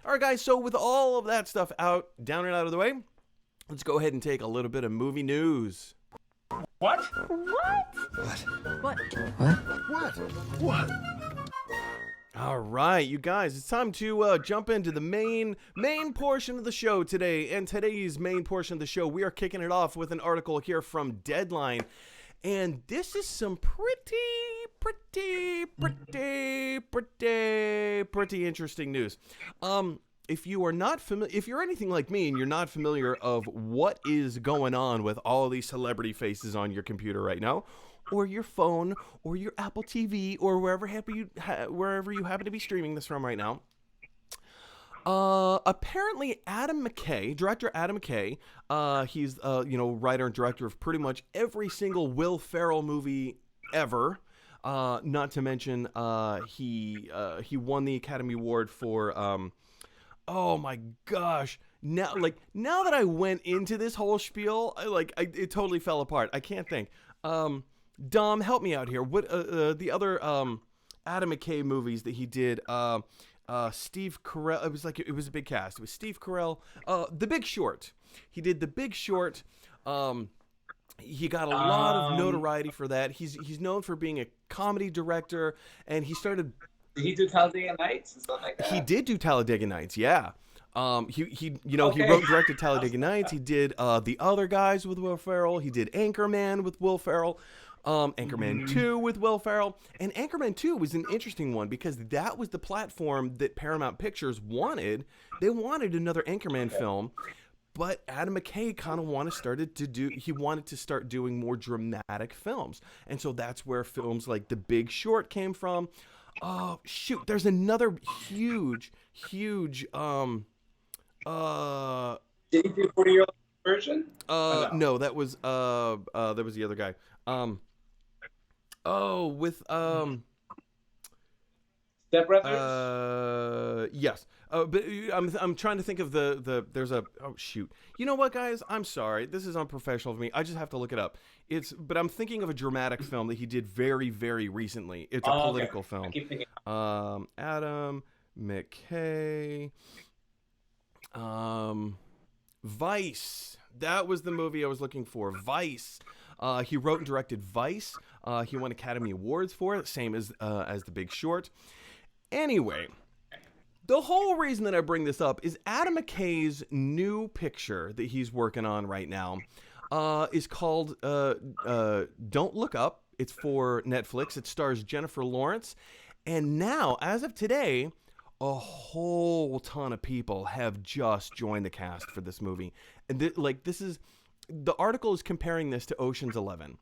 All right, guys, so with all of that stuff down and out of the way, let's go ahead and take a little bit of movie news. What? What? All right, you guys, it's time to jump into the main portion of the show today. And today's main portion of the show, we are kicking it off with an article here from Deadline. And this is some pretty interesting news. If you are not familiar, if you're anything like me and you're not familiar of what is going on with all of these celebrity faces on your computer right now, or your phone, or your Apple TV, or wherever you happen to be streaming this from right now, apparently director Adam McKay, he's writer and director of pretty much every single Will Ferrell movie ever. Not to mention he won the Academy Award for oh my gosh. Now that I went into this whole spiel, it totally fell apart. I can't think. Dom, help me out here. What the other Adam McKay movies that he did? Steve Carell. It was a big cast. It was Steve Carell. The Big Short. He did The Big Short. He got a lot of notoriety for that. He's known for being a comedy director, and he started. Did he do Talladega Nights and stuff like that? He did do Talladega Nights. Yeah. He wrote and directed Talladega Nights. He did The Other Guys with Will Ferrell. He did Anchorman with Will Ferrell. Anchorman 2 with Will Ferrell. And Anchorman 2 was an interesting one because that was the platform that Paramount Pictures wanted. They wanted another Anchorman film, but Adam McKay kind of wanted to start doing more dramatic films. And so that's where films like The Big Short came from. Oh, shoot. There's another huge Did he do 40-year-old version? No, that was the other guy. With Step Brothers? Yes. But I'm trying to think of there's a, oh shoot. You know what, guys? I'm sorry. This is unprofessional of me. I just have to look it up. But I'm thinking of a dramatic film that he did very, very recently. It's a political film. I keep thinking. Adam McKay. Vice. That was the movie I was looking for. Vice. He wrote and directed Vice. He won Academy Awards for it, same as The Big Short. Anyway, the whole reason that I bring this up is Adam McKay's new picture that he's working on right now is called Don't Look Up. It's for Netflix. It stars Jennifer Lawrence. And now, as of today, a whole ton of people have just joined the cast for this movie. And the article is comparing this to Ocean's 11.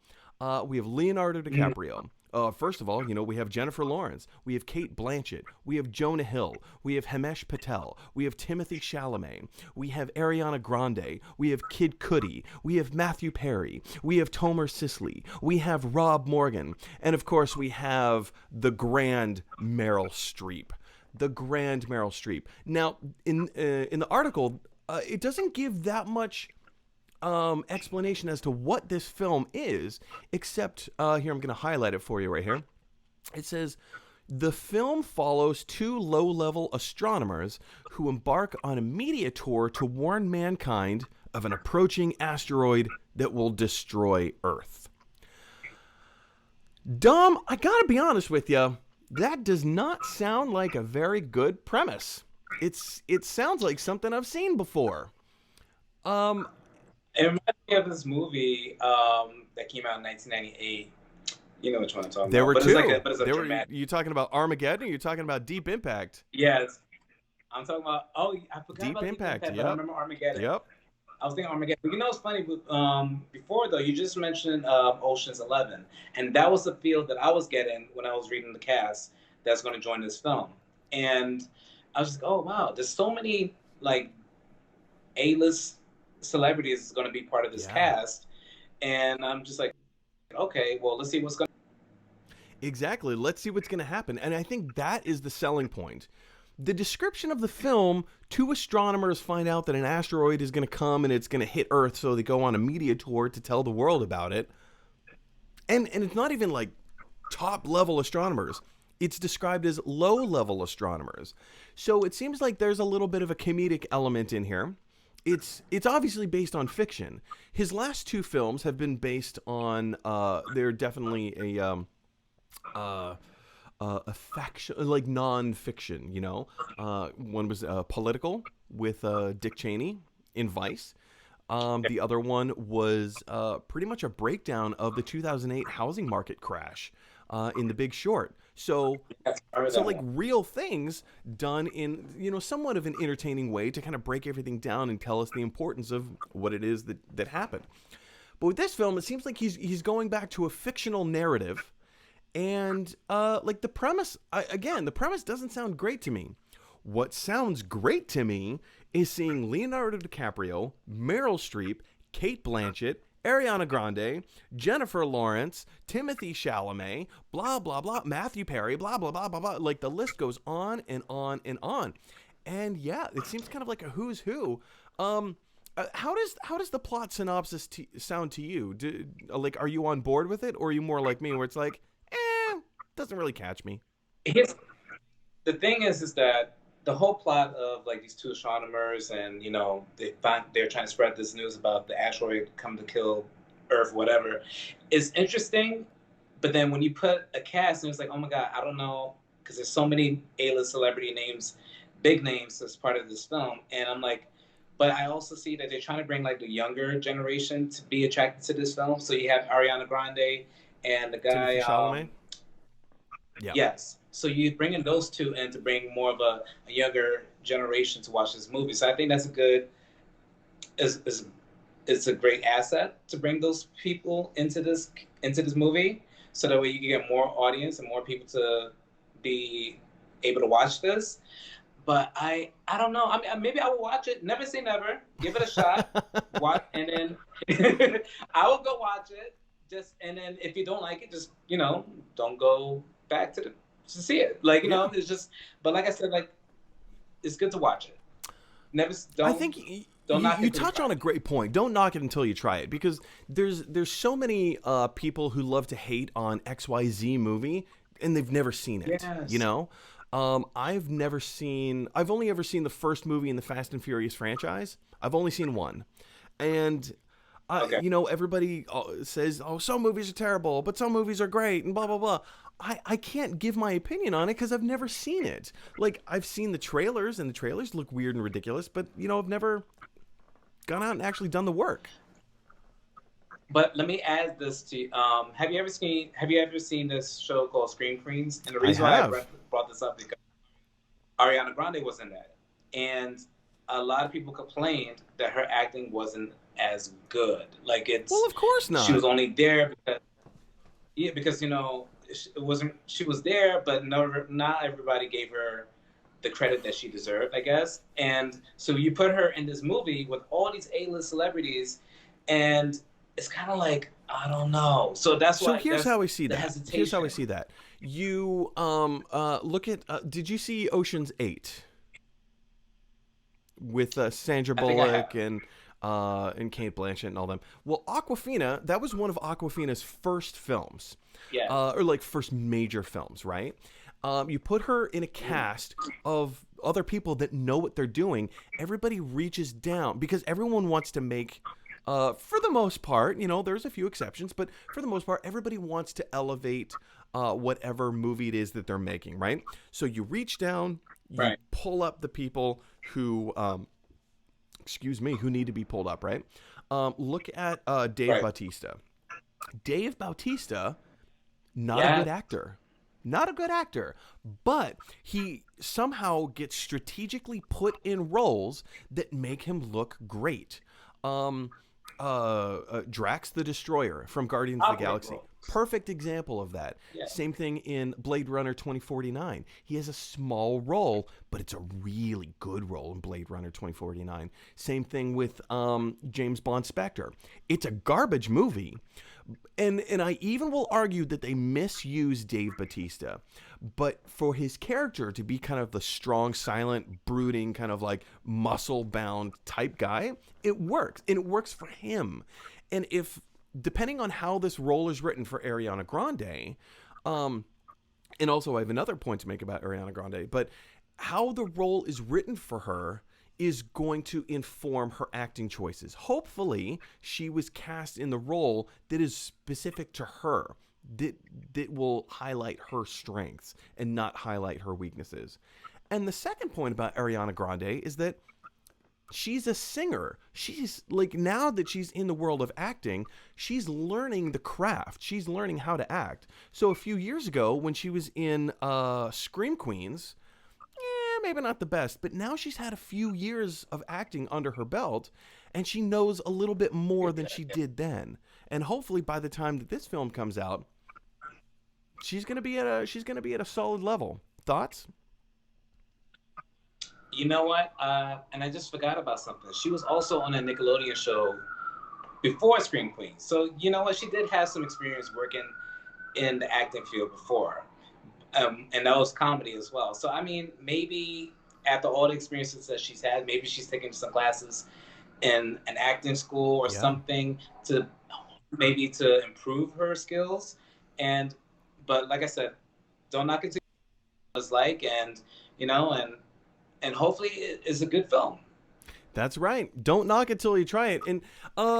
We have Leonardo DiCaprio. First of all, we have Jennifer Lawrence. We have Kate Blanchett. We have Jonah Hill. We have Himesh Patel. We have Timothée Chalamet. We have Ariana Grande. We have Kid Cudi. We have Matthew Perry. We have Tomer Sisley. We have Rob Morgan. And, of course, we have the grand Meryl Streep. Now, in the article, it doesn't give that much explanation as to what this film is, except here I'm going to highlight it for you right here. It says, the film follows two low-level astronomers who embark on a media tour to warn mankind of an approaching asteroid that will destroy Earth. Dom, I gotta be honest with you, that does not sound like a very good premise. It sounds like something I've seen before. It reminds me of this movie that came out in 1998. You know which one I'm talking about. There were two. But it's a dramatic. You talking about Armageddon, or you talking about Deep Impact? Yes. I'm talking about, I forgot Deep about Impact, Deep Impact, but I remember Armageddon. Yep. I was thinking Armageddon. But it's funny, before though, you just mentioned Ocean's 11. And that was the feel that I was getting when I was reading the cast that's going to join this film. And I was just oh wow, there's so many A-list celebrities going to be part of this cast. And I'm just like, okay, well, let's see what's going to. Exactly. Let's see what's going to happen. And I think that is the selling point. The description of the film, two astronomers find out that an asteroid is going to come and it's going to hit Earth, so they go on a media tour to tell the world about it. And it's not even like top-level astronomers. it's described as low-level astronomers. So it seems like there's a little bit of a comedic element in here. It's obviously based on fiction. His last two films have been based on they're definitely a faction, like non-fiction, you know. One was political with Dick Cheney in Vice. The other one was pretty much a breakdown of the 2008 housing market crash in The Big Short. So like real things done in, you know, somewhat of an entertaining way to kind of break everything down and tell us the importance of what it is that happened. But with this film, it seems like he's going back to a fictional narrative, and like the premise, the premise doesn't sound great to me. What sounds great to me is seeing Leonardo DiCaprio, Meryl Streep, Kate Blanchett, Ariana Grande, Jennifer Lawrence, Timothée Chalamet, blah, blah, blah, Matthew Perry, blah, blah, blah, blah, blah. Like, the list goes on and on and on. And, yeah, it seems kind of like a who's who. How does the plot synopsis sound to you? Like, are you on board with it? Or are you more like me where it's like, doesn't really catch me? The thing is that the whole plot of like these two astronomers, and you know they're trying to spread this news about the asteroid coming to kill Earth, whatever, is interesting. But then when you put a cast, and it's like, oh my god, I don't know, because there's so many A-list celebrity names, big names as part of this film, and I'm like, but I also see that they're trying to bring like the younger generation to be attracted to this film. So you have Ariana Grande and the guy. Chalamet? Yeah. Yes. So you bring in those two in to bring more of a younger generation to watch this movie. So I think that's it's a great asset to bring those people into this movie, so that way you can get more audience and more people to be able to watch this. But I don't know. I mean, maybe I will watch it. Never say never. Give it a shot. Watch, and then I will go watch it. And then if you don't like it, just, you know, don't go back to see it. Like, you know, it's just. But like I said, like, it's good to watch it. I think you touch on a great point. Don't knock it until you try it, because there's so many people who love to hate on XYZ movie and they've never seen it. Yes. You know. I've only ever seen the first movie in the Fast and Furious franchise. I've only seen one. And, you know, everybody says, oh, some movies are terrible, but some movies are great, and blah, blah, blah. I can't give my opinion on it because I've never seen it. Like, I've seen the trailers, and the trailers look weird and ridiculous, but, you know, I've never gone out and actually done the work. But let me add this to you. Have you ever seen this show called Scream Queens? And the reason why I brought this up because Ariana Grande was in that, and a lot of people complained that her acting wasn't as good. Like, well, of course not. She was only there because you know it wasn't. She was there, but not everybody gave her the credit that she deserved, I guess. And so you put her in this movie with all these A-list celebrities, and it's kind of like, I don't know. So that's why. So here's how we see that. Here's how we see that. You look at. Did you see Ocean's 8 with Sandra Bullock and Kate Blanchett and all them? Well, Awkwafina, that was one of Awkwafina's first films. Yeah. Or like first major films, right? You put her in a cast of other people that know what they're doing. Everybody reaches down because everyone wants to make. For the most part, you know, there's a few exceptions, but for the most part, everybody wants to elevate whatever movie it is that they're making, right? So you reach down, you pull up the people who, who need to be pulled up, right? Look at Dave Bautista. Dave Bautista, not a good actor. Not a good actor, but he somehow gets strategically put in roles that make him look great. Drax the Destroyer from Guardians of the Galaxy. Perfect example of that. Yeah. Same thing in Blade Runner 2049. He has a small role, but it's a really good role in Blade Runner 2049. Same thing with James Bond Spectre. It's a garbage movie. And I even will argue that they misuse Dave Bautista. But for his character to be kind of the strong, silent, brooding, kind of like muscle-bound type guy, it works. And it works for him. And if, depending on how this role is written for Ariana Grande, And also, I have another point to make about Ariana Grande, but how the role is written for her is going to inform her acting choices. Hopefully, she was cast in the role that is specific to her, that will highlight her strengths and not highlight her weaknesses. And the second point about Ariana Grande is that she's a singer. She's like, now that she's in the world of acting, she's learning the craft. She's learning how to act. So a few years ago, when she was in Scream Queens, maybe not the best, but now she's had a few years of acting under her belt, and she knows a little bit more than she did then. And hopefully, by the time that this film comes out, she's gonna be at a solid level. Thoughts? You know what? And I just forgot about something. She was also on a Nickelodeon show before Scream Queen. So you know what? She did have some experience working in the acting field before. And that was comedy as well. So, I mean, maybe after all the experiences that she's had, maybe she's taking some classes in an acting school or something to improve her skills. But like I said, don't knock it till it's like, and, you know, and hopefully it's a good film. That's right. Don't knock it till you try it. And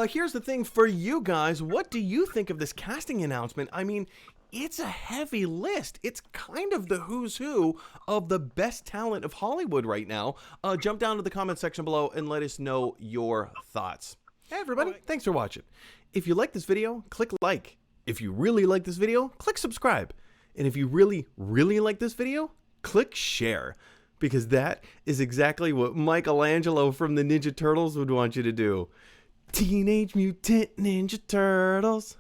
here's the thing for you guys. What do you think of this casting announcement? I mean, it's a heavy list. It's kind of the who's who of the best talent of Hollywood right now. Jump down to the comment section below and let us know your thoughts. Hey, everybody. Thanks for watching. If you like this video, click like. If you really like this video, click subscribe. And if you really, really like this video, click share. Because that is exactly what Michelangelo from the Ninja Turtles would want you to do. Teenage Mutant Ninja Turtles.